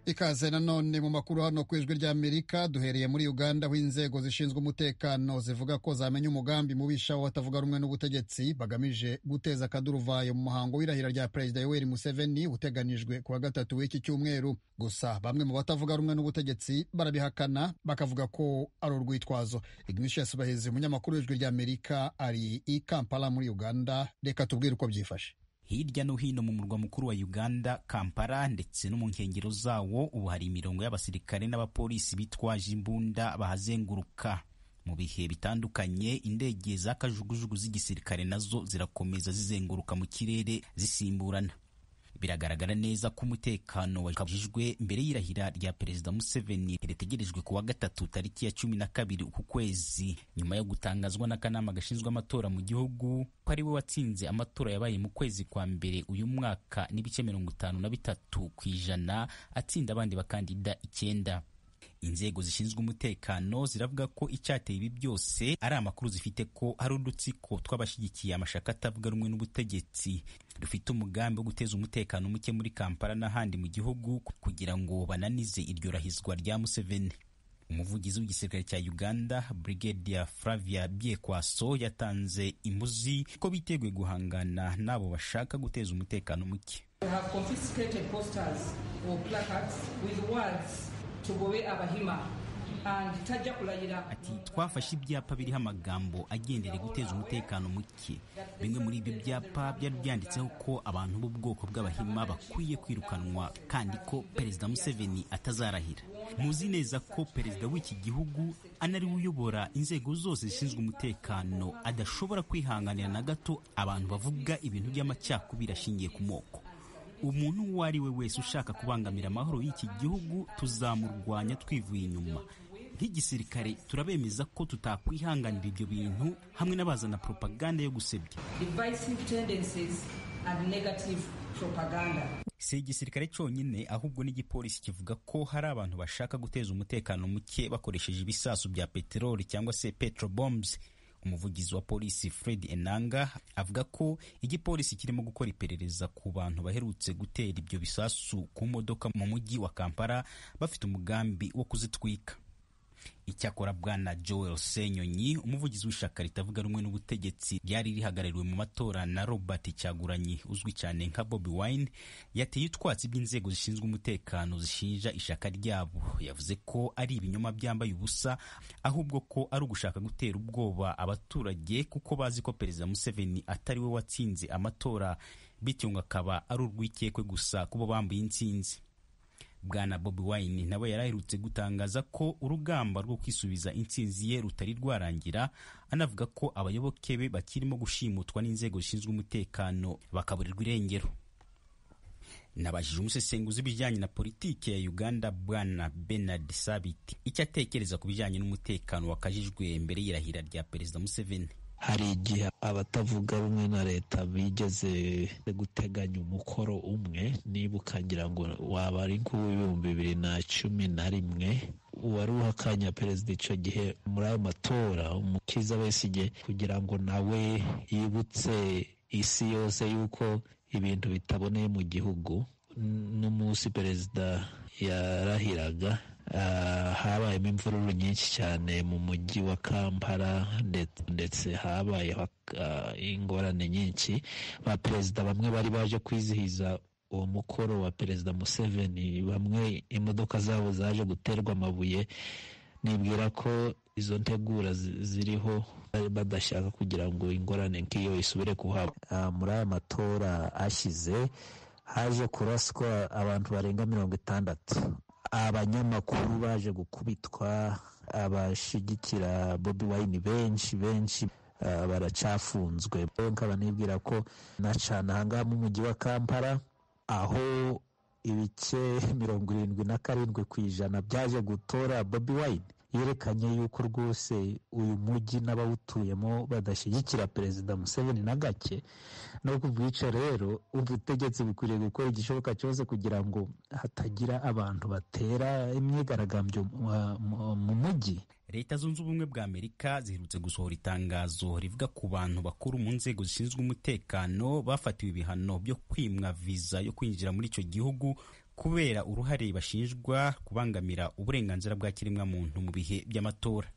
Ikaze nanone mu makuru hano ku ijwi ry'Amerika. Duhereye muri Uganda aho inzego zishinzwe umutekano zivuga ko zamenye umugambi mubisha w'abatavuga rumwe n'ubutegetsi bagamije guteza akaduruvayo mu muhango w'irahira rya Perezida Yoweri Museveni uteganijwe kuwa gatatu w'iki cyumweru. Gusa bamwe mu batavuga rumwe n'ubutegetsi barabihakana bakavuga ko ari urwitwazo. Ignatius Bahizi, umunyamakuru w'ijwi ry'Amerika, ari i Kampala muri Uganda. Reka tubwire uko byifashe. Hirya no hino mu murwa mukuru wa Uganda, Kampala, ndetse no mu nkengero zawo ubu hari imirongo y'abasirikare n'abapolisi bitwaje imbunda bahazenguruka. Mu bihe bitandukanye indege z'akajugujugu z'igisirikare nazo zirakomeza zizenguruka mu kirere zisimburana. Biragaragara neza ko umutekano wakabujijwe mbere y'irahira rya Perezida Museveni ritegerejwe kuwa gatatu tariki ya 12 uku kwezi, nyuma yo gutangazwa n'akanama gashinzwe amatora mu gihugu ko ari we watsinze amatora yabaye mu kwezi kwa mbere uyu mwaka n'ibice 53% atsinda abandi bakandida 9. Inzego zishinzwe umutekano ziravuga ko icyateye ibi byose ari amakuru zifite ko hari udutsiko tw'abashyigikiye amashaka atavuga rumwe n'ubutegetsi dufite umugambi wo guteza umutekano muke muri Kampala n'ahandi mu gihugu kugira ngo bananize iryo rahizwa rya Museveni. Umuvugizi w'igisirikare cya Uganda, Brigadier Flavia Byekwaso, yatanze imbuzi ko biteguye guhangana n'abo bashaka guteza umutekano muke. We have confiscated posters or placards with words tugobe abahima and tajja kulagira. Ati twafashe ibyapa biriho amagambo agendere guteza umutekano muke. Bimwe muri ibyo byapa byari byanditseho ko abantu b'ubwoko bw'abahima bakwiye kwirukanwa kandi ko Perezida Museveni atazarahira. Muzi neza ko perezida w'iki gihugu anari uyobora inzego zose zishinzwe umutekano adashobora kwihanganira na gato abantu bavuga ibintu by'amacyakubiri ashingiye ku moko. Umuntu uwo ari we wese ushaka kubangamira amahoro y'iki gihugu tuzamurwanya twivuye inyuma. Nk'igisirikare turabemeza ko tutakwihanganira ibyo bintu hamwe n'abazana propaganda yo gusebya. Divisive tendencies and negative propaganda. Si igisirikare cyonyine ahubwo n'igipolisi kivuga ko hari abantu bashaka guteza umutekano muke bakoresheje ibisasu bya peteroli cyangwa se petrobombs. Umuvugizi wa polisi Fred Enanga avuga ko igipolisi kirimo gukora iperereza ku bantu baherutse gutera ibyo bisasu ku modoka mu mujyi wa Kampala bafite umugambi wo kuzitwika. Icyakora Bwana Joel Senyonyi, umuvugizi w'ishaka ritavuga rumwe n'ubutegetsi ryari rihagarariwe mu matora na Robert Kyagulanyi uzwi cyane nka Bobi Wine, yateye utwatsi by'inzego zishinzwe umutekano zishinja ishaka ryabo. Yavuze ko ari ibinyoma byambaye ubusa ahubwo ko ari ugushaka gutera ubwoba abaturage kuko bazi ko Perezida Museveni atari we watsinze amatora, bityo ngo akaba ari urwikekwe gusa kubo bambuye intsinzi. Bwana Bobi Wine nawe yaraherutse gutangaza ko urugamba rwo kwisubiza intsinzi ye rutari rwarangira, anavuga ko abayoboke be bakirimo gushimutwa n'inzego zishinzwe umutekano bakaburirwa irengero. Nabajije umusesenguzi bijyanye na politike ya Uganda Bwana Bernard Sabiti icyo atekereza ku bijyanye n'umutekano wakajijwe mbere y'irahira rya Perezida Museveni. Hari igihe abatavuga rumwe na leta bigeze guteganya umukoro umwe, niba ukagira ngo waba ari nk'uw'2011 wari uhakanya perezida icyo gihe muri ayo matora Umukiza Besigye kugira ngo nawe yibutse isi yose yuko ibintu bitaboneye mu gihugu. N'umunsi perezida yarahiraga habayemo imvururu nyinshi cyane mu mujyi wa Kampala ndetse habaye ingorane nyinshi. Ba perezida bamwe bari baje kwizihiza uwo mukoro wa Perezida Museveni, bamwe imodoka zabo zaje guterwa amabuye. Nibwira ko izo ntegura ziriho badashaka kugira ngo ingorane nk'iyo isubire kuhaba. Muri aya matora ashize haje kuraswa abantu barenga 60. Abanyamakuru baje gukubitwa, abashigikira Bobi Wine benshi baracafunzwe. Nkaba nibwira ko nacana ahangaha mu mujyi wa Kampala aho ibice 77% byaje gutora Bobi Wine, yerekanye yuko rwose uyu mujyi n'abawutuyemo badashyigikira Perezida Museveni na gake. No kubwica rero ubutegetsi bukwiriye gukora igishoboka cyose kugira ngo hatagira abantu batera imyigaragambyo mu mujyi. Leta Zunze Ubumwe bwa Amerika ziherutse gusohora itangazo rivuga ku bantu bakuru mu nzego zishinzwe umutekano bafatiwe ibihano byo kwimwa viza yo kwinjira muri icyo gihugu kubera uruhare bashinjwa kubangamira uburenganzira bwa kiremwamuntu mu bihe by'amatora.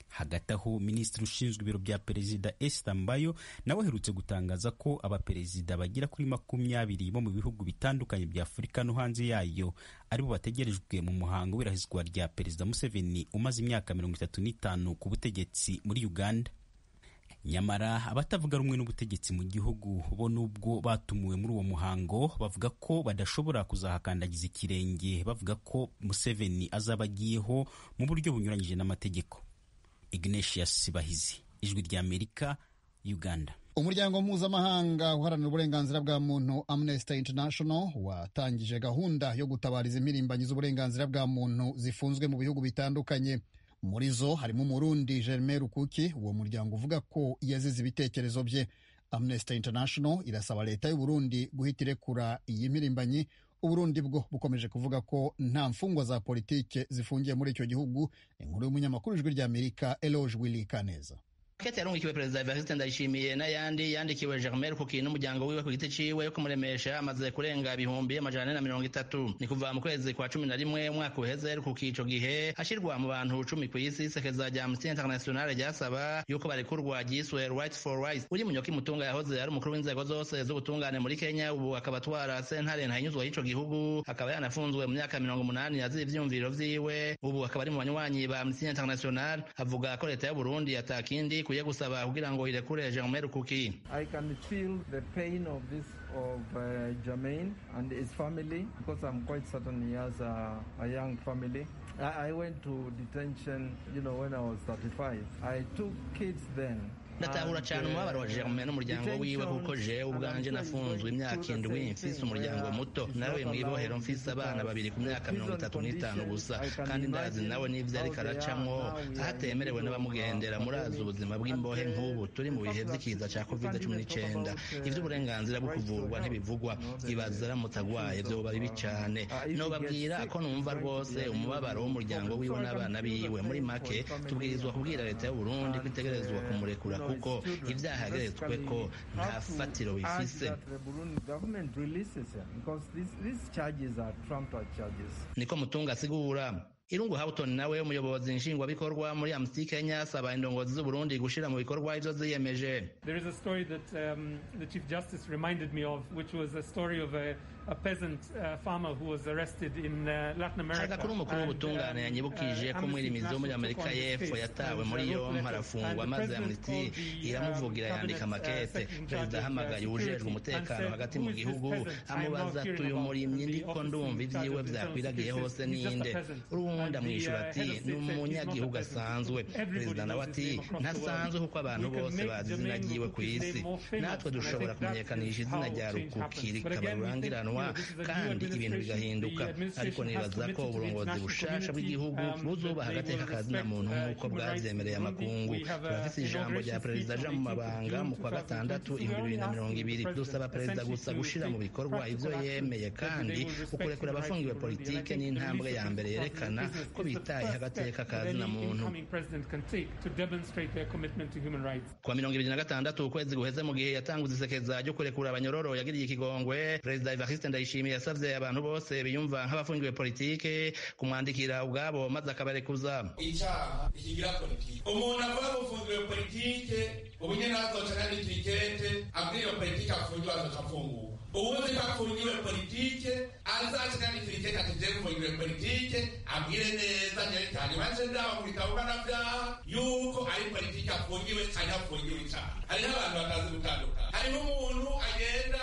Hagati aho minisitiri ushinzwe ibiro bya perezida Esther Mbayo nawe aherutse gutangaza ko abaperezida bagera kuri 20 bo mu bihugu bitandukanye bya Afurika no hanze yayo aribo bategerejwe mu muhango w'irahizwa rya perezida Museveni umaze imyaka 35 ku butegetsi muri Uganda. Nyamara abatavuga rumwe n'ubutegetsi mu gihugu bo nubwo batumiwe muri uwo muhango bavuga ko badashobora kuzahakandagiza ikirenge, bavuga ko Museveni azaba agiyeho mu buryo bunyuranyije n'amategeko. Ignatius Bahizi, Ijwi rya Amerika, Uganda. Umuryango mpuzamahanga uharanira uburenganzira bwa muntu Amnesty International watangije gahunda yo gutabariza impirimbanyi z'uburenganzira bwa muntu zifunzwe mu bihugu bitandukanye. Muri zo harimo Umurundi Germain Rukuki, uwo muryango uvuga ko yazize ibitekerezo bye. Amnesty International irasaba leta y'u Burundi guhita irekura iyi mpirimbanyi. Uburundi bwo bukomeje kuvuga ko nta mfungwa za politike zifungiye muri icyo gihugu. Inkuru y'umunyamakuru Ijwi rya Amerika Eloge Willy Kaneza. Kete yarungikiwe perezida Evariste Ndayishimiye n'ayandi yandikiwe Germain Rukuki n'umuryango wiwe ku giti ciwe yo kumuremesha amaze kurenga 430. Ni kuva mu kwezi kwa 11 umwaka uheze Rukuki ico gihe ashirwa mu bantu 10 kw'isi. Sekeza rya Amnesty International ryasaba yuko barekurwa ryiswe Right for Rights. Uri Munyoki Mutunga yahoze ari umukuru w'inzego zose z'ubutungane muri Kenya, ubu akaba atwara sentare ntahinyuzwa y'ico gihugu, akaba yanafunzwe mu myaka 80 yazira ivyumviro vyiwe. Ubu akaba ari mu banywanyi ba Amnesty International. Avuga ko leta y'u Burundi atakindi kuye gusaba kugira ngo irekure Germain Rukuki. I can feel the pain of this of Germain and his family because I'm quite certain he has a young family. I went to detention, when I was 35. I took kids then. Ndatahura cyane umubabaro wa Germain n'umuryango wiwe kuko jewe ubwanje nafunzwe imyaka 7 mfise umuryango muto, nawe mwibohero mfise abana babiri ku myaka 35 gusa, kandi ndazi nawe n'ivyo ariko aracamwo ahatemerewe n'abamugendera. Murazi ubuzima bw'imbohe nk'ubu turi mu bihe vy'ikiza ca COVID-19, ivy'uburenganzira bwo kuvurwa ntibivugwa. Ibaza aramutse agwaye vyoba bibi cane. Nobabwira ko numva rwose umubabaro w'umuryango wiwe n'abana biwe. Muri make tubwirizwa kubwira leta y'u Burundi kwitegerezwa kumurekura kuko ibyaha yageretswe ko nta fatiro bifise. Niko Mutunga asigura. Irungu Houghton nawe umuyobozi nshingwabikorwa muri Amnesty Kenya asaba indongozi z'u Burundi gushira mu bikorwa ivyo ziyemeje. There is a story that the Chief Justice reminded me of, which was a story of a peasant farmer who was arrested in Latin America. Agakuru umukuru w'ubutungane yanyibukije ko mwirimizi wo muri Amerika y'Epfo yatawe muri yompi arafungwa, maze Amnesty iramuvugira yandika amakete. Perezida ahamagaye ujejwe umutekano hagati mu gihugu amubaza ati uyu murimyi ndiko ndumva ivyiwe vyakwiragiye hose ninde. Urundi amwishyura ati ni umunyagihugu asanzwe. Perezida nawe ati ntasanzwe kuko abantu bose bazi izina ryiwe ku isi. Natwe dushobora kumenyekanisha izina rya Rukuki rikaba rurangiranwa kandi ibintu bigahinduka, ariko nibaza ko uburongozi bushasha bw'igihugu buzubaha agateka kazina muntu nk'uko bwavyemereye amakungu. Turafise ijambo rya perezida aja mu mabanga mu kwa 6 2020. Dusaba perezida gusa gushira mu bikorwa ivyo yemeye, kandi ukurekura abafungiwe politike n'intambwe ya mbere yerekana ko bitaye agateka kazina muntu. Kwa 2026 ukwezi guheze mu gihe yatanguze isekeza ryo kurekura abanyororo yagiriye ikigongwe, Perezida Evariste Ndayishimiye yasavye abantu bose biyumva nk'abafungiwe politike kumwandikira ubwabo maze akabarekuza. Icaha ikigira politike, umuntu avuga gufungiwe politike ubunye nazoca n'ikikete abwira politike afungiwe azoca afungura. Ubundi bafungiwe politike azaca n'ikikete atije gufungiwe politike abwire neza nyekanye baje ndaho kubitabura navyaha yuko ari politike afungiwe cyane afungiwe icaha. Hari abantu batazi gutandukana. Hari n'umuntu agenda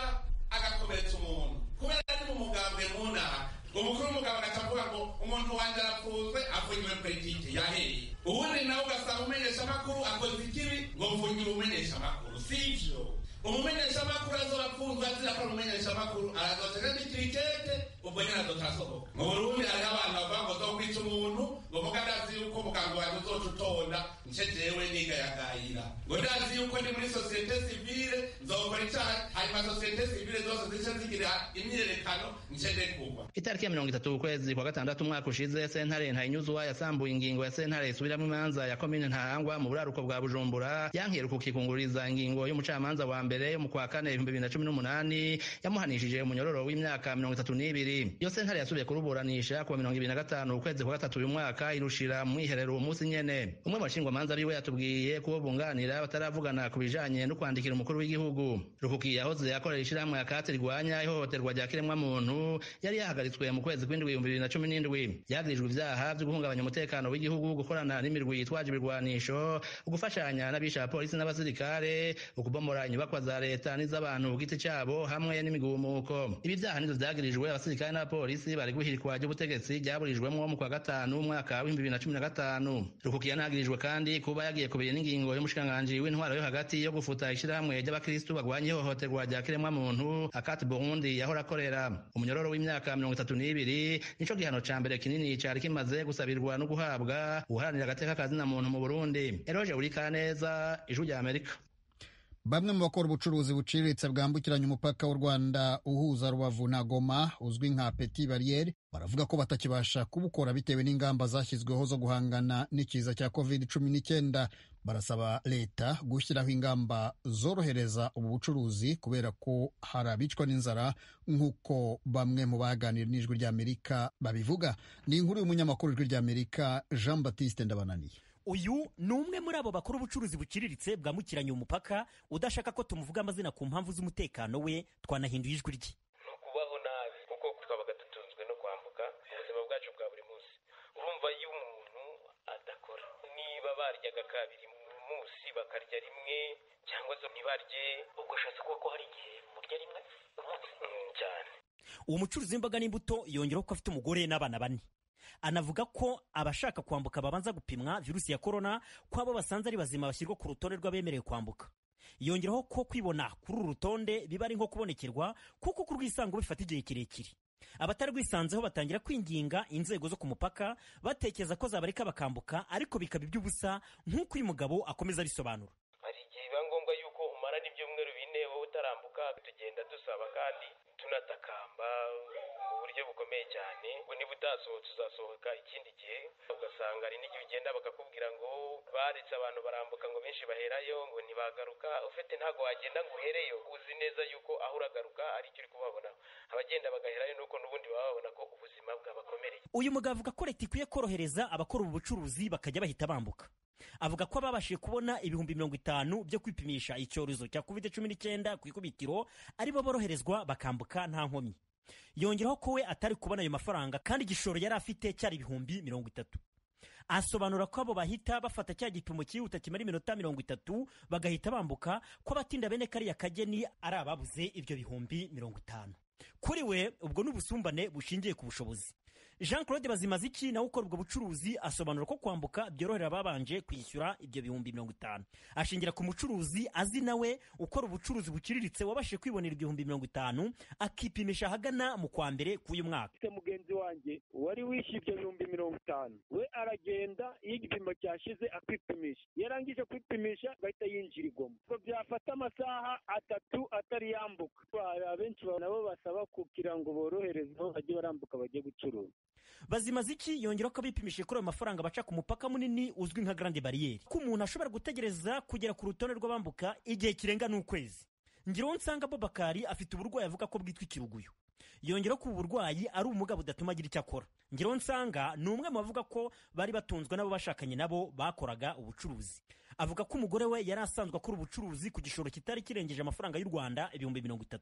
agakomeretsa umuntu kubera ari mu mugambwe munaka, umukuru w'umugabo akavuga ngo umuntu wanje arapfuzwe afungiwe politike yaheye. Ubundi nawe ugasanga umenyesha amakuru akoze ikibi ngo mfungiwe umenyesha amakuru. Sivyo, umumenyesha amakuru azopfunzwe azira ko umumenyesha amakuru arazotera n'ikirikete ubwo nyine azotasohoka. Mu Burundi hari abantu bavuga ngo zokwica umuntu ngo muga ndazi yuko muganga wawe uzoca utonda nce jewe nigayagayira ngo ndazi yuko yuko ndi muri sosiyete sivile nzokora icyaha hanyuma sosiyete sivile zose zice zigira imyiyerekano ncende kugwa. Itariki ya 30 ukwezi kwa gatandatu umwaka ushize sentare Ntahinyuzwa yasambuye ingingo ya sentare isubiramwo imanza ya komine Ntahangwa mu buraruko bwa Bujumbura yankira kukikunguriza ingingo y'umucamanza wa mbere yo mu kwa kane 2018 yamuhanishije umunyororo w'imyaka 32. Iyo sentare yasubiye kuruburanisha ku 2025 ukwezi kwa gatatu uyu mwaka irushira mu iherero umunsi nyene. Umwe mu bashingwamanza biwe yatubwiye ko bunganira bataravugana ku bijanye no kwandikira umukuru w'igihugu. Rukuki yahoze yakorera ishiramwe ya kate rigwanya ihohoterwa rya kiremwa muntu yari yahagaritswe mu kwezi kw'indwi 2017. Yagirijwe ivyaha vyo guhungabanya umutekano w'igihugu, gukorana n'imirwi yitwaje ibirwanisho, ugufashanya n'abisha polisi n'abasirikare, ukubomora inyubakwa za leta n'iz'abantu ku giti cyabo hamwe n'imigumuko. Ibi vyaha nizo vyagirijwe abasirikare n'abapolisi bari guhirikwa ry'ubutegetsi ryaburijwemwo mu kwa gatanu umwaka wa 2015. Rukuki yanagirijwe kandi kuba yagiye kubira n'ingingo y'umushikiranganji w'intwaro yo hagati yo gufuta ishirahamwe ry'abakristu bagwanya ihohoterwa rya kiremwa muntu akati Burundi yahora akorera. Umunyororo w'imyaka 32 nico gihano ca mbere kinini cari kimaze gusabirwa no guhabwa uharanira agateka kazina muntu mu Burundi. Eroje urika neza ijuru rya Amerika. Bamwe mu bakora ubucuruzi buciriritse bwambukiranya umupaka w'u Rwanda uhuza Rubavu na Goma uzwi nka Ipeti barriere baravuga ko batakibasha kubukora bitewe n'ingamba zashyizweho zo guhangana n'ikiza cya COVID-19. Barasaba leta gushyiraho ingamba zorohereza ubu bucuruzi kubera ko hari abicwa n'inzara nk'uko bamwe mu baganira n'ijwi ry'Amerika babivuga. Ni inkuru y'umunyamakuru w'ijwi ry'Amerika Jean Baptiste Ndabananiye. Uyu ni umwe muri abo bakora ubucuruzi buciriritse bwambukiranya umupaka udashaka ko tumuvuga amazina ku mpamvu z'umutekano we. Twanahinduye ijwi rye. Kubaho nabi kuko twabaga dutunzwe no kwambuka ubuzima bwacu bwa buri munsi. Urumva iyo umuntu adakora niba baryaga kabiri mu munsi bakarya rimwe cyangwa se ntibarye ubwo shatse ko hari igihe murya rimwe cyane. Uwo mucuruzi w'imboga n'imbuto yongeraho ko afite umugore n'abana 4. Anavuga ko abashaka kwambuka babanza gupimwa virusi ya corona ko abo basanze ari bazima bashyirwa ku rutonde rw'abemerewe kwambuka. Yongeraho ko kwibona kuri uru rutonde biba ari nko kubonekerwa kuko kurwisango bifata igihe kirekire. Abatari rwisanzeho batangira kwinginga inzego zo ku mupaka batekereza ko zabareka bakambuka ariko bikaba iby'ubusa nk'uko uyu mugabo akomeza abisobanura. Hari igihe biba ngombwa yuko umara n'ibyumweru 4 wowe utarambuka tugenda dusaba kandi tunatakamba buryo bukomeye cyane ngo niba utasohotse uzasohoka ikindi gihe. Ugasanga ari n'igihe ugenda bakakubwira ngo baretse abantu barambuka ngo benshi baherayo ngo ntibagaruka. Ufite ntago wagenda ngo uhereyo uzi neza yuko aho uragaruka ari cyo uri kubabona. Abagenda bagaherayo nuko n'ubundi baba babona ko ubuzima bwabakomereye. Uyu mugabo avuga ko leta ikwiye korohereza abakora ubu bucuruzi bakajya bahita bambuka. Avuga ko ababashije kubona ibihumbi 50 byo kwipimisha icyorezo cya COVID-19 ku ikubitiro aribo boroherezwa bakambuka nta nkomyi. Yongeraho ko we atari kubona ayo mafaranga kandi igishoro yari afite cyari ibihumbi 30. Asobanura ko abo bahita bafata cya gipimo cyihuta kimara iminota 30 bagahita bambuka ko abatinda bene kariya kageni ari ababuze ibyo bihumbi 50. Kuri we ubwo n'ubusumbane bushingiye ku bushobozi. Jean Claude Bazimaziki nawe ukora ubwo bucuruzi asobanura ko kwambuka byorohera babanje kwishyura ibyo bihumbi 50. Ashingira ku mucuruzi azi nawe ukora ubucuruzi bukiriritse wabashije kwibonera ibihumbi 50 akipimisha hagana mu kwa mbere k'uyu mwaka. Mugenzi wanjye wari wishyuye ibyo bihumbi 50 we aragenda y'igipimo cyashize akipimisha, yarangije kwipimisha bahita yinjira igoma. Ko byafata amasaha 3 atari yambuka. Abenshi nabo basaba kugira ngo boroherezeho bajye barambuka bajye gucuruza. Bazimaziki yongera ko bipimishe kuri ayo mafaranga baca ku mupaka munini uzwi nka Grande Barriere ko umuntu ashobora gutegereza kugera ku rutonde rw'abambuka igihe kirenga n'ukwezi. Usanga Bobakari afite uburwayi avuga ko bwitwa ikiruguyo. Yongera ko uburwayi ari umugabo udatuma agira icyo akora. Usanga ni umwe mu bavuga ko bari batunzwe nabo bashakanye nabo bakoraga ubucuruzi. Avuga ko umugore we yari asanzwe akora ubucuruzi ku gishoro kitari kirengeje amafaranga y'u Rwanda ibihumbi 30.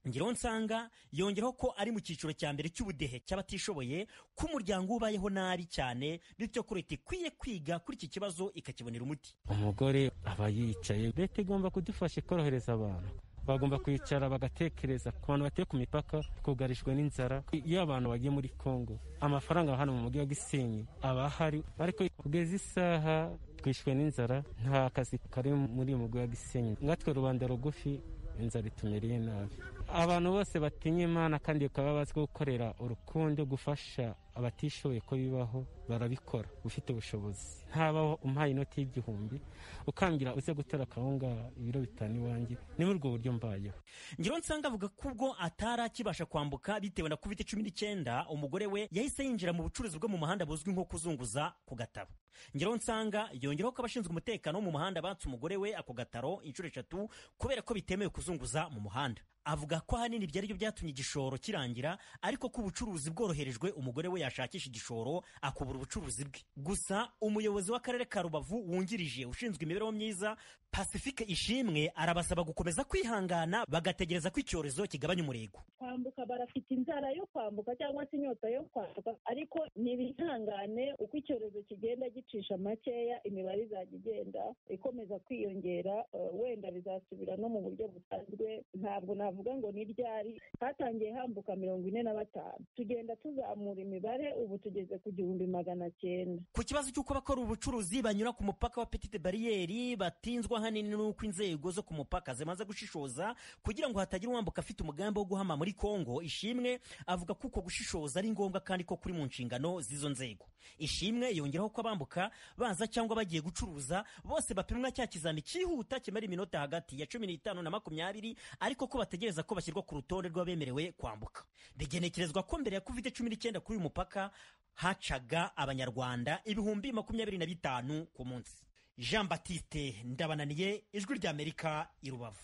Usanga yongeraho ko ari mu cyiciro cya mbere cy'ubudehe cy'abatishoboye ko umuryango ubayeho nabi cyane bityo ko leta ikwiye kwiga kuri iki kibazo ikakibonera umuti. Umugore aba yicaye, leta igomba kudufasha korohereza abantu. Bagomba kwicara bagatekereza ku bantu bateye ku mipaka kugarijwe n'inzara. Iyo abantu bagiye muri Kongo amafaranga hano mu mujyi wa Gisenyi aba hari, ariko kugeza isaha twishwe n'inzara nta kazi kari muri mujyi wa Gisenyi. Ngatwe rubanda rugufi inzara itumereye nabi. Abantu bose batinya Imana kandi bakaba bazi gukorera urukundo gufasha abatishoboye ko bibaho barabikora ufite ubushobozi. Haba umpaye inoti y'igihumbi ukambwira uze gutera akawunga ibiro 5 iwanjye, ni muri ubwo buryo mbayeho. Ngiro nsanga avuga ko ubwo atari akibasha kwambuka bitewe na COVID-19, umugore we yahise yinjira mu bucuruzi bwo mu muhanda buzwi nko kuzunguza ku gataro. Ngiro nsanga yongeraho ko abashinzwe umutekano mu muhanda batse umugore we ako gataro inshuro 3 kubera ko bitemewe kuzunguza mu muhanda. Avuga ko hanini byari byo byatumye igishoro kirangira, ariko ko ubucuruzi bworoherejwe umugore we yashakisha igishoro akubura ubucuruzi bwe. Gusa umuyobozi w'akarere ka Rubavu wungirije ushinzwe imibereho myiza Pacifique Ishimwe arabasaba gukomeza kwihangana bagategereza ko icyorezo kigabanya umurego. Kwambuka barafite inzara yo kwambuka cyangwa se inyota yo kwambuka, ariko nibihangane uko icyorezo kigenda gicisha makeya, imibare izajya igenda ikomeza kwiyongera, wenda bizasubira no mu buryo busanzwe. Ntabwo navuga ngo ni ryari, hatangiye hambuka 45, tugenda tuzamura imibare, ubu tugeze ku 1900. Ku kibazo cy'uko bakora ubucuruzi banyura ku mupaka wa Petite Barriere batinzwa hanini n'uko inzego zo ku mupaka zimaze gushishoza kugira ngo hatagira uwambuka afite umugambi wo guhama muri Kongo, Ishimwe avuga ko uko gushishoza ari ngombwa kandi ko kuri mu nshingano z'izo nzego. Ishimwe yongeraho ko abambuka baza cyangwa bagiye gucuruza bose bapimwa cya kizami cyihuta kimara iminota hagati ya 15 na 20, ariko ko bategereza ko bashyirwa ku rutonde rw'abemerewe kwambuka. Bigenekerezwa ko mbere ya COVID-19 kuri uyu mupaka hacaga abanyarwanda 25,000 ku munsi. Jean Baptiste Ndabananiye, Ijwi ry'Amerika, i Rubavu.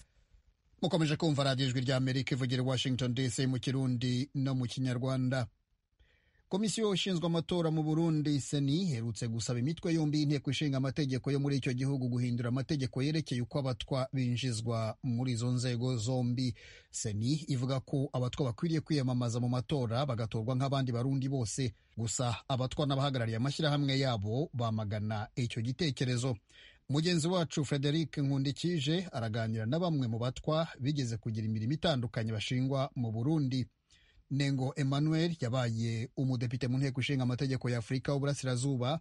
Mukomeje kumva radiyo Ijwi ry'Amerika ivugira Washington DC mu Kirundi no mu Kinyarwanda. Komisiyo ishinzwe amatora mu Burundi Seni iherutse gusaba imitwe yombi y'inteko ishinga amategeko yo muri icyo gihugu guhindura amategeko yerekeye uko abatwa binjizwa muri izo nzego zombi. Seni ivuga ko abatwa bakwiriye kwiyamamaza mu matora bagatorwa nk'abandi barundi bose. Gusa abatwa n'abahagarariye amashyirahamwe yabo bamagana icyo gitekerezo. Mugenzi wacu Frederic Nkundikije araganira na bamwe mu batwa bigeze kugira imirimo itandukanye bashingwa mu Burundi. Nengo Emmanuel yabaye umudepite mu nteko ishinga amategeko ya Afurika y'Uburasirazuba.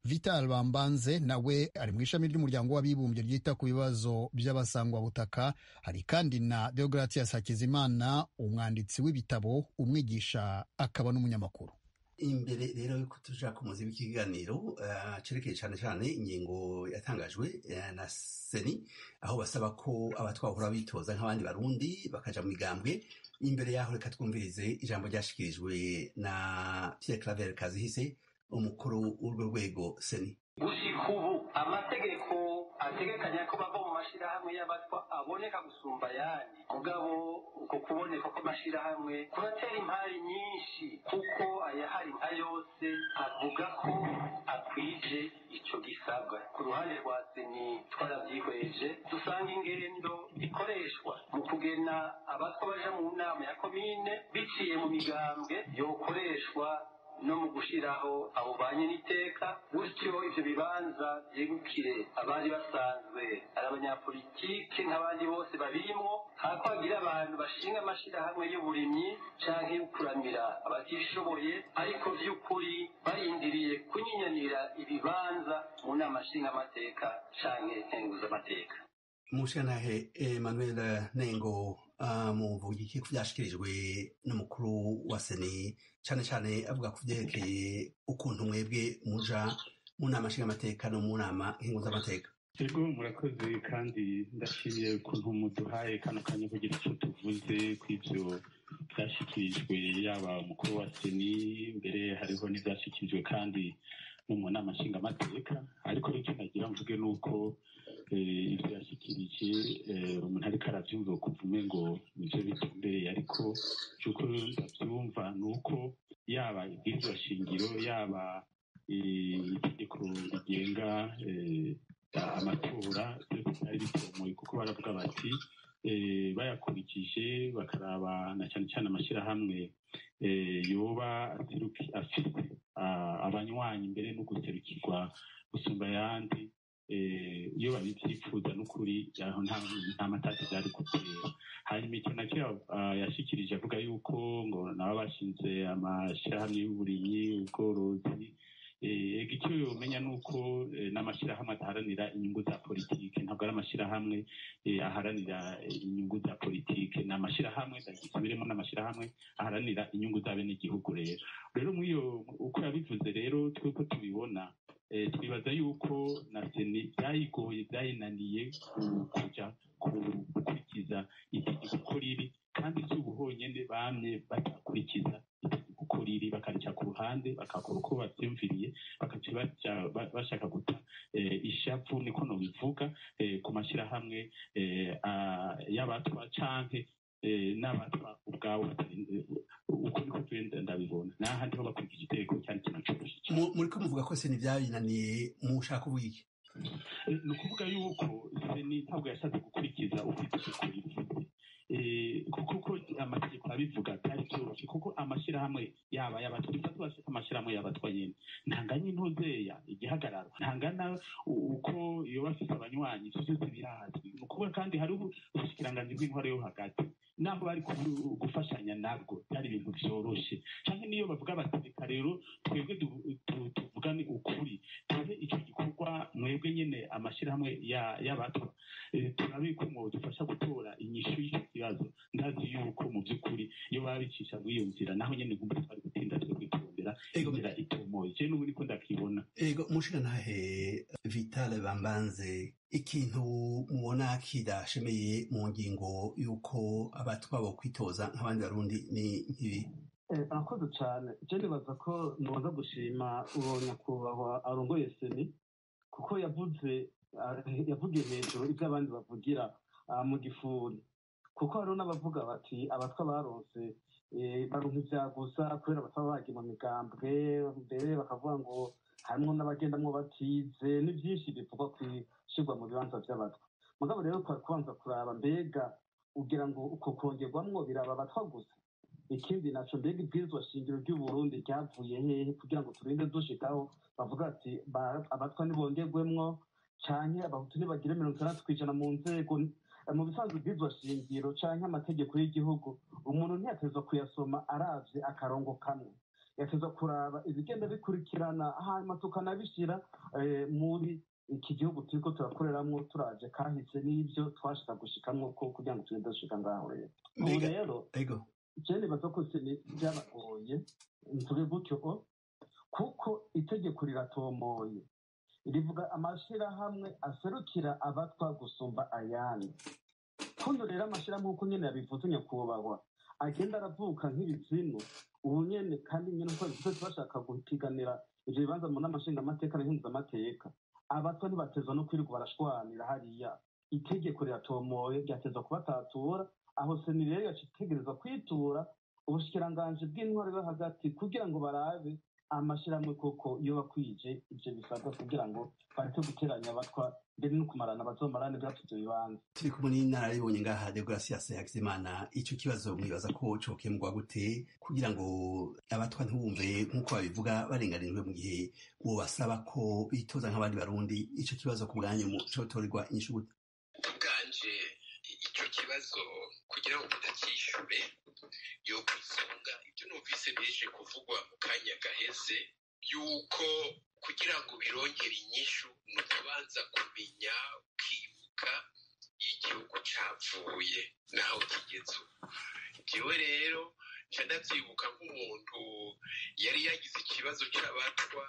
Vital Bambanze nawe ari mu ishami ry'umuryango w'abibumbye ryita ku bibazo by'abasangwa butaka. Hari kandi na Deogratias Hakizimana, umwanditsi w'ibitabo, umwigisha akaba n'umunyamakuru. Imbere rero yuko tuja ku muzi w'ikiganiro cerekeye cyane cyane ingingo yatangajwe na Seni aho basaba ko abatwahora bitoza nk'abandi barundi bakaja mu migambwe. Imbere yaho reka twumvirize ijambo ryashikirijwe na Pierre Claver Kazihise, umukuru w'urwo rwego Seni. Gushika ubu amategeko ategekanya ko bava mu mashirahamwe y'abatwa aboneka gusumba ayandi, mugabo uko kuboneka kw'amashirahamwe kuratera impari nyinshi, kuko ayahari nka yose avuga ko akwije ico gisabwa. Ku ruhande rwa Seni twaravyihweje, dusanga ingendo ikoreshwa mu kugena abatwa baja mu nama ya komine biciye mu migambwe yokoreshwa no mu gushiraho abo banyeniteka, gutyo ivyo bibanza vyegukire abari basanzwe ari abanyapolitike nk'abandi bose babirimwo, hakwagira abantu bashinga amashirahamwe y'uburimyi canke y'ukuramira abatishoboye, ariko vy'ukuri barindiriye kunyinyanira ibibanza mu nama nshingamateka canke nkenguzamateka. Mushanahe Emmanuel Nengo, muvuga iki kuvyashikirijwe n'umukuru wa Seni cyane cyane avuga ku byerekeye ukuntu mwebwe muja mu nama nshingamateka no mu nama nkenguzamateka? Ego murakoze, kandi ndashimiye ukuntu muduhaye kano kanya kugira icyo tuvuze kw'ivyo byashikirijwe, yaba umukuru wa Seni, mbere hariho n'ivyashikirijwe kandi no mu nama nshingamateka. Ariko icyo nagira mvuge nuko ivyo yashikirije umuntu ariko aravyumva kuvume ngo nivyo bitumbereye, ariko cyuko ndavyumva nuko yaba ibwirizwa shingiro yaba itegeko rigenga amatora byose ari bitomoye, kuko baravuga bati bayakurikije bakaraba na cyane cyane amashyirahamwe yoba afite abanywanyi mbere no guserukirwa gusumba ayandi, iyo babivyifuza n'ukuri aho nta matati byari gutera. Hanyuma icyo nacyo yashikirije avuga yuko ngo nabo bashinze amashyirahamwe y'uburimyi, ubworozi, icyo yomenya ni uko n'amashyirahamwe adaharanira inyungu za politike, ntabwo ari amashyirahamwe aharanira inyungu za politike, ni amashyirahamwe birimo n'amashyirahamwe aharanira inyungu z'abenegihugu. Rero nk'iyo uko yabivuze rero twuko tubibona, twibaza yuko na seni byayigoye byayinaniye kujya gukurikiza itegeko uko riri, kandi si ubu honyine bamye badakurikiza itegeko uko riri, bakarica ku ruhande bakakora uko babyumviriye, bakaca bashaka guta ishavu, niko nobivuga, ku mashyirahamwe y'abatwa canke n'abatwa ubwabo. Uko niko tugenda ndabibona, n'ahandi ho bakurikije itegeko cyari kintu cyoroshye. Muriko muvuga ko seni byayinaniye, mushaka kuvuga iki? Ni ukuvuga yuko seni ntabwo yashatse gukurikiza uko itegeko rivuze, kuko amategeko arabivuga byari byoroshye, kuko amashyirahamwe yaba y'abatwa, dufata amashyirahamwe y'abatwa nyine ntanganya intozeya igihagararo, ntangana uko iyo bafite abanywanyi, ibyo byose birazwi. Ni ukuvuga kandi hari ubushikiranganji bw'intwaro yo hagati, naho bari gufashanya nabwo byari ibintu byoroshye. Cyangwa niyo bavuga bati reka rero twebwe tuvugane ukuri, tuhe icyo gikorwa mwebwe nyine amashyirahamwe y'abatwa, turabe ko dufasha gutora inyishu y'icyo kibazo. Ndazi yuko mu by'ukuri iyo babicisha muri iyo nzira, naho nyine ngumva twari gutinda twe kwitondera inzira itomoye. Je n'ubu niko ndakibona. Ego mushikanahe Vital Bambanze, ikintu mubona kidashemeye mu ngingo y'uko abatwa bo kwitoza nk'abandi barundi ni nk'ibi? Arakoze cyane. Je nibaza ko noza gushima uwo nyakubahwa arongoye seni, kuko yavugiye hejuru ibyo abandi bavugira mu gifuri, kuko hariho n'abavuga bati abatwa baronse baronka ivyagusa kubera bataba bagiye mu migambwe, mbere bakavuga ngo harimwo n'abagendamwo batize, ni byinshi bivugwa kwishirwa mu bibanza vy'abatwa. Mugabo rero kubanza kuraba mbega ugira ngo uko kongerwamwo biraba abatwa gusa. Ikindi naco, mbega ibwirizwa shingiro ry'Uburundi ryavuye hehe kugira ngo turinde dushikaho bavuga ati abatwa nibongerwemwo canke abahutu nibagire 60% mu nzego? Mu bisanzwe ibwirizwa shingiro canke amategeko y'igihugu umuntu ntiyatezwa kuyasoma aravye akarongo kamwe, yatezwa kuraba ibigenda bikurikirana, hanyuma tukanabishira muri iki gihugu turiko turakoreramwo, turaje kahise n'ibyo twashaka gushikamwo ko kugira ngo turinde dushika ngaho. Rero je nibaza ko byabagoye, mvuge gutyo, kuko itegeko riratomoye, rivuga amashirahamwe aserukira abatwa gusumba ayandi. Kuno rero amashirahamwe uko nyene yabivuze nyakubahwa agenda aravuka nk'ibizinu ubu nyene, kandi nyene uko bivuze bashaka gupiganira ivyo bibanza mu n'amashinga amateka n'inkunzi amateka, abatwa ntibatezwa no kwirirwa barashwanira hariya. Itegeko riratomoye, ryatezwa kubatatura. Aho seni rero yacitegerezwa kwitura ubushikiranganji bw'intwaro yo hagati kugira ngo barabe amashirahamwe koko iyo bakwije ivyo bisabwa kugira ngo bareke guteranya abatwa, mbere no kumarana bazomarane byatuvyo bibanza. Turi kumwe n'inararibonye ngaha Deogratias Hakizimana, ico kibazo mwibaza ko cokemurwa gute kugira ngo abatwa ntibumve nk'uko babivuga barenganijwe mu gihe uwo basaba ko bitoza nk'abandi barundi? Ico kibazo ku bwanyu cotorerwa inyishu gute? Ubwanje ico kibazo kugira ngo tutakishure yo kwisunga ibyo numvise bije kuvugwa mu kanya gaheze, yuko kugira ngo birongere inyishu ni ukubanza kumenya ukibuka igihugu cavuye naho kigeze ubu. Jewe rero nca ndavyibuka nk'umuntu yari yagize ikibazo c'abatwa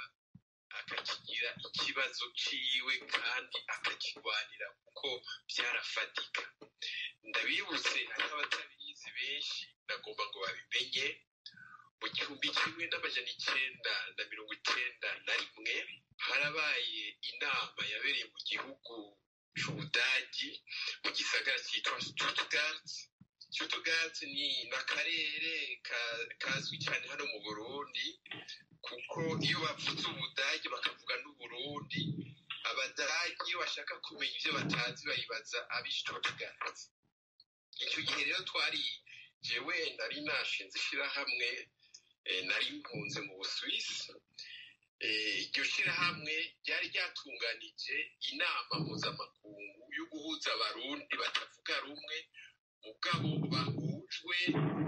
akakigira ikibazo ciwe kandi akakirwanira kuko byarafatika. Ndabibutse hari abatabizi benshi, ndagomba ngo babimenye. Mu 1991 harabaye inama yabereye mu gihugu c'Ubudagi mu gisagara cyitwa Stuttgart. Stuttgart ni n'akarere kazwi cyane hano mu Burundi, kuko iyo bavuze Ubudagi bakavuga n'Uburundi, Abadagi iyo bashaka kumenya ibyo batazi bayibaza ab'i Stuttgart. Icyo gihe rero jewe nari nashinze ishirahamwe, nari mpunze mu Busuwisi. Iryo shirahamwe ryari ryatunganije inama mpuzamakungu yo guhuza abarundi batavuga rumwe, mugabo bahujwe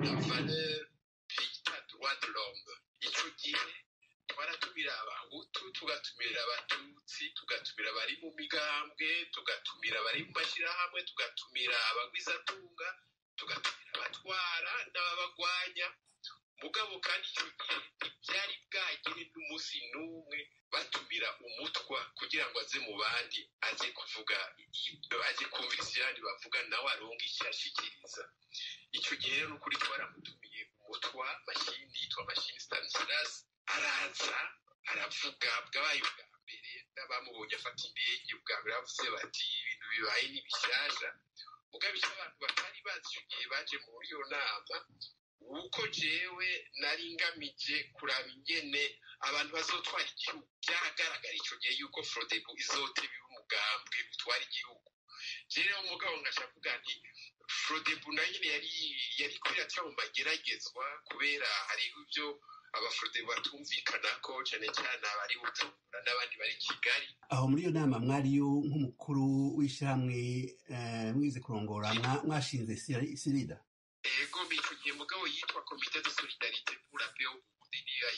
na valeur bita droit de l'homme. Icyo gihe twaratumira abahutu tugatumira abatutsi tugatumira abari mu migambwe tugatumira abari mu mashyirahamwe tugatumira abagwizatunga tugatumira abatwara n'ababagwanya mugabo kandi icyo gihe ntibyari bwagire n'umunsi n'umwe batumira umutwa kugira ngo aze mu bandi aze kuvuga aze kumviriza ibyandi bavuga nawe aronga icyo ashikiriza icyo gihe rero n'ukuri twaramutumiye umutwa mashini yitwa mashini Stanislas araza aravuga bwabaye ubwa mbere n'abamubonye afata indege ubwa mbere bavuze bati ibintu bibaye n'ibishyashya mugabo icyo abantu batari bazi icyo gihe baje muri iyo nama uko jewe nari ngamije kuraba ingene abantu bazotwara igihugu byaragaragara icyo gihe yuko Frodebu izoteba umugambwe utwara igihugu jewe umugabo ngashavuga nti Frodebu nayo yari kwiraca mu mageragezwa kubera hariho ibyo abafrodebu batumvikanako cyane cyane abari Bujumbura n'abandi bari Kigali. Aho muri iyo nama mwariyo nk'umukuru w'ishyirahamwe mwize kurongora mwashinze sirida ego icyo gihe mugabo yitwa Comité de Solidarité pour la Paix au Burundi niyo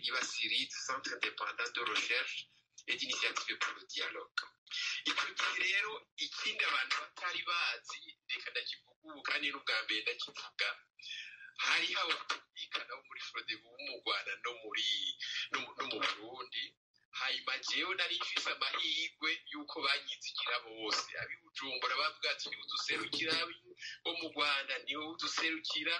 iba SIRID, Centre Indépendant de Recherche et d'Initiative pour le Dialogue. Icyo gihe rero ikindi abantu batari bazi reka ndakivuga ubu kandi n'ubwa mbere ndakivuga hari abatumvikana bo muri Frodebu mu Rwanda no mu Burundi hanyuma jewe nari mfise amahirwe yuko banyizigira bose abi Bujumbura bavuga ati ni uduserukira bo mu Rwanda ni uduserukira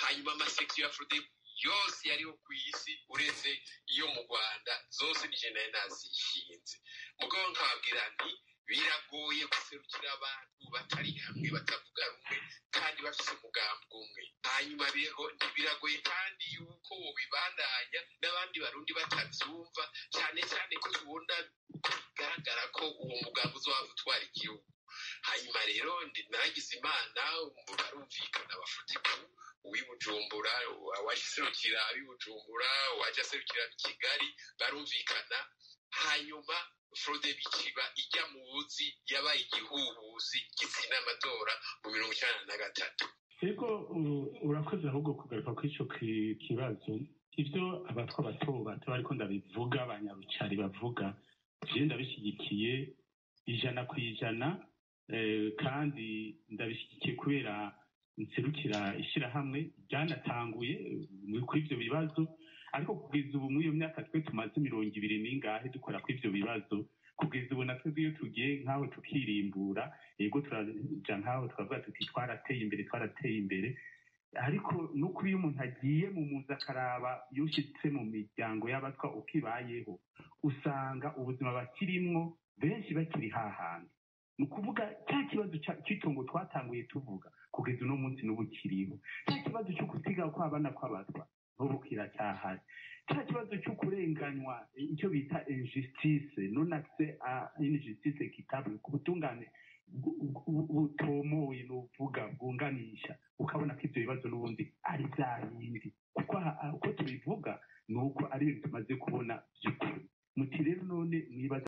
hanyuma amasekti ya Frodebu yose yariho kw'isi uretse iyo mu Rwanda zose nije nayo nazishinze mugabo nkababwira nti biragoye guserukira abantu batari hamwe batavuga rumwe kandi bafise umugambi umwe hanyuma ntibiragoye kandi yuko bibandanya n'abandi barundi batavyumva cyane cyane ko tubona bigaragara ko uwo mugambi uzohava utwara igihugu hanyuma rero nagize imana barumvikana Frodebu uw'i Bujumbura waserukira ab'i Bujumbura waje aserukira Kigali barumvikana hanyuma Frodebu ikiba ijya mu buzi yabaye igihuhusi gitsina amatora mu 1993. Ego urakoze ahubwo kugaruka kuri ico kibazo ivyo abatwa bato ariko ndabivuga abanyarucari bavuga je ndabishyigikiye 100% kandi ndabishyigikiye kubera nserukira ishyirahamwe ryanatanguye kuri ivyo bibazo ariko kugeza ubu muri iyo myaka twe tumaze 20 n'ingahe dukora kuri ivyo bibazo kugeza ubu natwe iyo tugiye nk'aho tukirimbura yego turaja nk'aho twavuga tuti twarateye imbere ariko nuko iyo umuntu agiye mu muzi akaraba yushitse mu miryango y'abatwa ukibayeho usanga ubuzima bakirimwo benshi bakiri hahandi ni ukuvuga cya kibazo cy'itongo twatanguye tuvuga kugeza uno munsi n'ubu kiriho cya kibazo cyo kutiga kw'abana kw'abatwa n'ubu kiracyahari cya kibazo cyo kurenganywa icyo bita injustice non accès à une justice équitable ku butungane butomoye n'uvuga bwunganisha ukabona ko ibyo bibazo n'ubundi ari bya bindi kuko uko tubivuga ni uko ari ibintu tumaze kubona by'ukuri muti rero none nibaza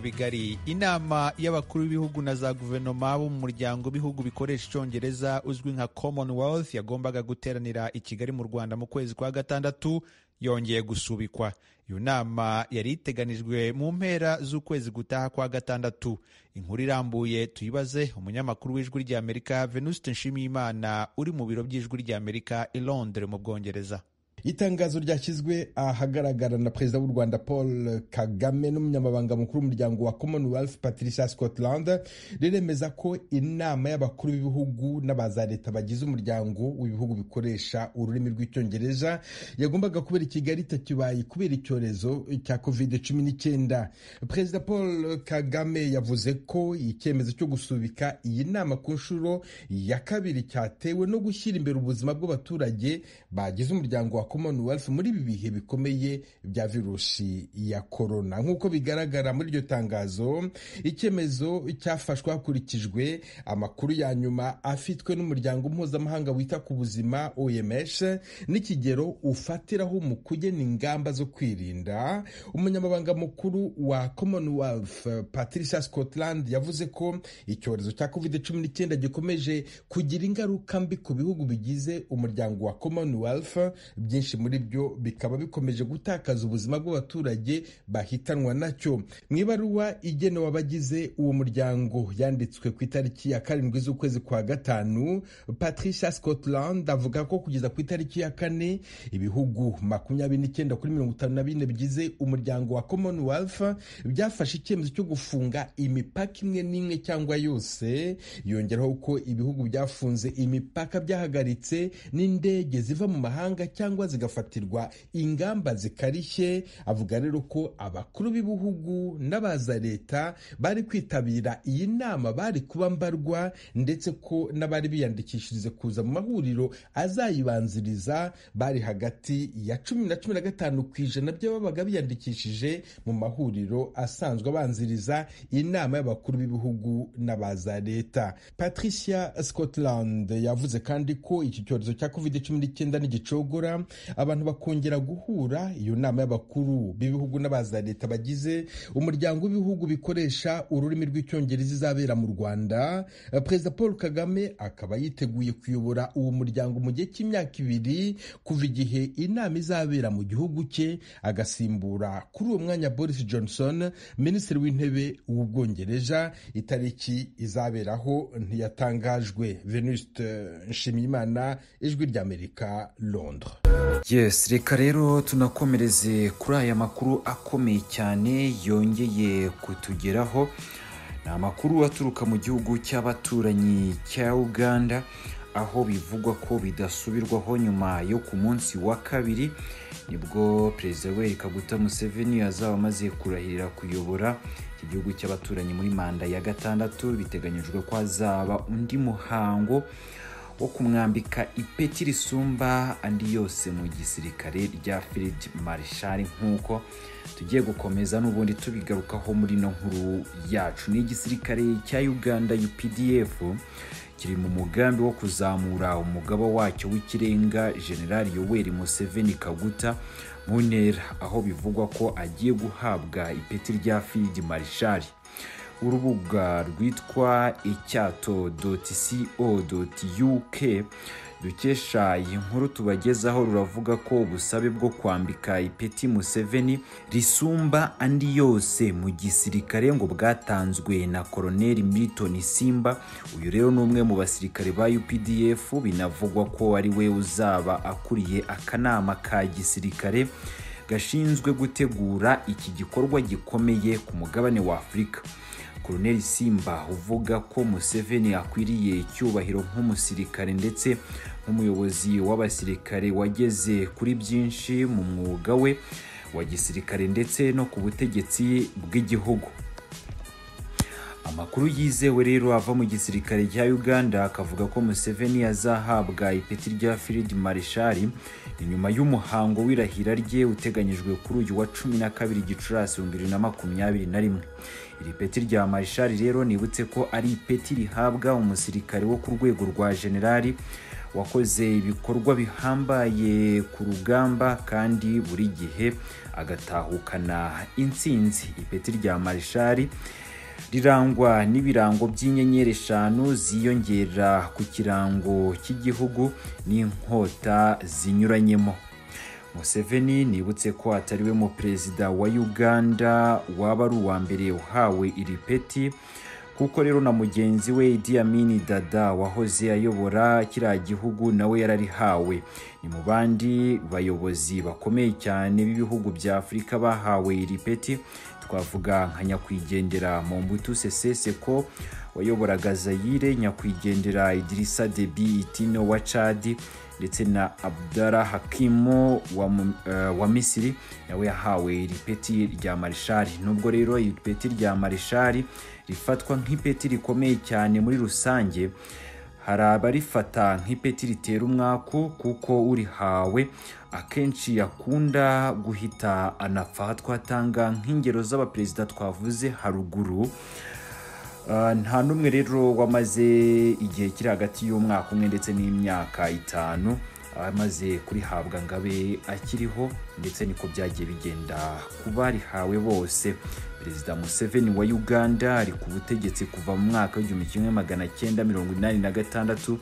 bigari inama y'abakuru b'ibihugu na za guverinoma bo mu muryango w'ibihugu bikoresha icyongereza uzwi nka Commonwealth yagombaga guteranira i Kigali mu Rwanda mu kwezi kwa gatandatu yongeye gusubikwa. Iyo nama yari iteganijwe mu mpera z'ukwezi gutaha kwa gatandatu. Inkuru irambuye tuyibaze umunyamakuru w'ijwi ry'Amerika Venuste Nshimiyimana uri mu biro by'ijwi ry'Amerika i Londres mu Bwongereza. Itangazo ryashyizwe ahagaragara na perezida w'u Rwanda Paul Kagame n'umunyamabanga mukuru w'umuryango wa Commonwealth Patricia Scotland riremeza ko inama y'abakuru b'ibihugu n'abaza leta bagize umuryango w'ibihugu bikoresha ururimi rw'icyongereza yagombaga kubera i Kigali itakibaye kubera icyorezo cya COVID-19. Perezida Paul Kagame yavuze ko icyemezo cyo gusubika iyi nama ku nshuro ya kabiri cyatewe no gushyira imbere ubuzima bw'abaturage bagize umuryango wa Commonwealth muri ibi bihe bikomeye bya virusi ya corona. Nk'uko bigaragara muri iryo tangazo, icyemezo cyafashwe hakurikijwe amakuru ya nyuma afitwe n'umuryango mpuzamahanga wita ku buzima OMS n'ikigero ufatiraho mu kugena ingamba zo kwirinda. Umunyamabanga mukuru wa Commonwealth Patricia Scotland yavuze ko icyorezo cya COVID-19 gikomeje kugira ingaruka mbi ku bihugu bigize umuryango wa Commonwealth, byinshi muri byo bikaba bikomeje gutakaza ubuzima bw'abaturage bahitanwa nacyo. Mu ibaruwa igenewe abagize uwo muryango yanditswe ku itariki ya 7 z'ukwezi kwa gatanu, Patricia Scotland avuga ko kugeza ku itariki ya 4 ibihugu 29 kuri 54 bigize umuryango wa Commonwealth byafashe icyemezo cyo gufunga imipaka imwe n'imwe cyangwa yose. Yongeraho ko ibihugu byafunze imipaka byahagaritse n'indege ziva mu mahanga cyangwa zigafatirwa ingamba zikarishye. Avuga rero ko abakuru b'ibihugu n'abaza leta bari kwitabira iyi nama bari kuba mbarwa, ndetse ko n'abari biyandikishirize kuza mu mahuriro azayibanziriza bari hagati ya 10 na 15% by'ababaga biyandikishije mu mahuriro asanzwe abanziriza inama y'abakuru b'ibihugu n'abaza leta. Patricia Scotland yavuze kandi ko iki cyorezo cya COVID-19 n'igicogora abantu bakongera guhura. Iyo nama y'abakuru b'ibihugu n'abaza leta bagize umuryango w'ibihugu bikoresha ururimi rw'icyongereza izabera mu Rwanda. Perezida Paul Kagame akaba yiteguye kuyobora uwo muryango mu gihe cy'imyaka 2 kuva igihe inama izabera mu gihugu cye, agasimbura kuri uwo mwanya Boris Johnson, minisitiri w'intebe w'Ubwongereza. Itariki izaberaho ntiyatangajwe. Venuste Nshimiyimana, Ijwi ry'Amerika, Londres. Yes, reka rero tunakomereze kuri aya makuru akomeye cyane yongeye kutugeraho. Ni amakuru aturuka mu gihugu cy'abaturanyi cya Uganda, aho bivugwa ko bidasubirwaho nyuma yo ku munsi wa kabiri nibwo Perezida Kaguta Museveni azaba amaze kurahirira kuyobora iki gihugu cy'abaturanyi muri manda ya 6. Biteganyijwe ko azaba undi muhango wo kumwambika ipeti risumba andi yose mu gisirikare rya Field Marshal, nk'uko tugiye gukomeza n'ubundi tubigarukaho muri no nkuru yacu. Ni igisirikare cya Uganda UPDF kiri mu mugambi wo kuzamura umugaba wacyo w'ikirenga General Yoweri Museveni Kaguta mu ntera, aho bivugwa ko agiye guhabwa ipeti rya Field Marshal. Urubuga rwitwa icyato.co.uk dukesha iyi nkuru tubagezaho ruravuga ko ubusabe bwo kwambika ipeti Museveni risumba andi yose mu gisirikare ngo bwatanzwe na Colonel Milton Simba. Uyu rero ni umwe mu basirikare ba UPDF, binavugwa ko ari we uzaba akuriye akanama ka gisirikare gashinzwe gutegura iki gikorwa gikomeye ku mugabane wa Afurika. Colonel Simba uvuga ko Museveni akwiriye icyubahiro nk'umusirikare ndetse nk'umuyobozi w'abasirikare wageze kuri byinshi mu mwuga we wa gisirikare ndetse no ku butegetsi bw'igihugu. Amakuru yizewe rero ava mu gisirikare cya Uganda akavuga ko Museveni azahabwa ipeti rya Field Marshal inyuma y'umuhango w'irahira rye uteganyijwe kuri uyu wa 12 Gicurasi 2021. Iri peti rya Marshal rero nibutse ko ari ipeti rihabwa umusirikare wo ku rwego rwa generali wakoze ibikorwa bihambaye ku rugamba kandi buri gihe agatahukana intsinzi. Ipeti rya Marshal rirangwa n'ibirango by'inyenyeri 5 ziyongera ku kirango cy'igihugu n'inkota zinyuranyemo. Museveni nibutse ko atariwe mu perezida wa Uganda waba ari uwa mbere uhawe iri peti kuko rero na mugenzi we Idi Amin Dada wahoze ayobora kiriya gihugu nawe yararihawe. Ni mu bandi bayobozi bakomeye cyane b'ibihugu bya Afurika bahawe iri peti. Twavuga nka nyakwigendera Mobutu Sese Seko wayoboraga Zaire, nyakwigendera Idrissa Déby Itno wa Chad, ndetse na Abdallah Hakimo wa Misiri nawe yahawe iri peti rya marishari. Nubwo rero iri peti rya marishari rifatwa nk'ipeti rikomeye cyane muri rusange, hari abarifata nk'ipeti ritera umwaku kuko urihawe akenshi yakunda guhita anafatwa. Atanga nk'ingero z'abaperezida twavuze haruguru. Nta numwe rero wamaze igihe kiri hagati y'umwaka umwe ndetse n'imyaka 5 amaze kurihabwa ngabe akiriho, ndetse niko byagiye bigenda kuba rihawe bose. Perezida Museveni wa Uganda ari ku butegetsi kuva mu mwaka w'1986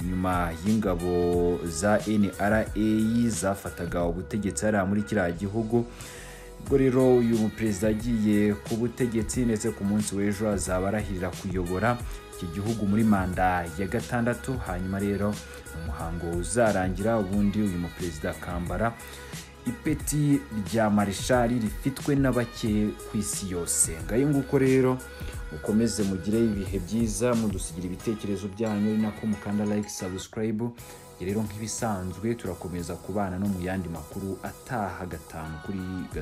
nyuma y'ingabo za NRA zafataga ubutegetsi ari muri kiriya gihugu. Ubwo rero uyu muperezida agiye ku butegetsi, ndetse ku munsi w'ejo azaba arahirira kuyobora iki gihugu muri manda ya 6. Hanyuma rero umuhango uzarangira, ubundi uyu muperezida akambara ipeti rya marishari rifitwe na bake ku isi yose. Ngayo nguko rero mukomeze mugire ibihe byiza, mudusigira ibitekerezo byanyu, nako mukanda like, subscribe. Rero nk'ibisanzwe turakomeza kubana no mu yandi makuru ataha 5 kuri 5.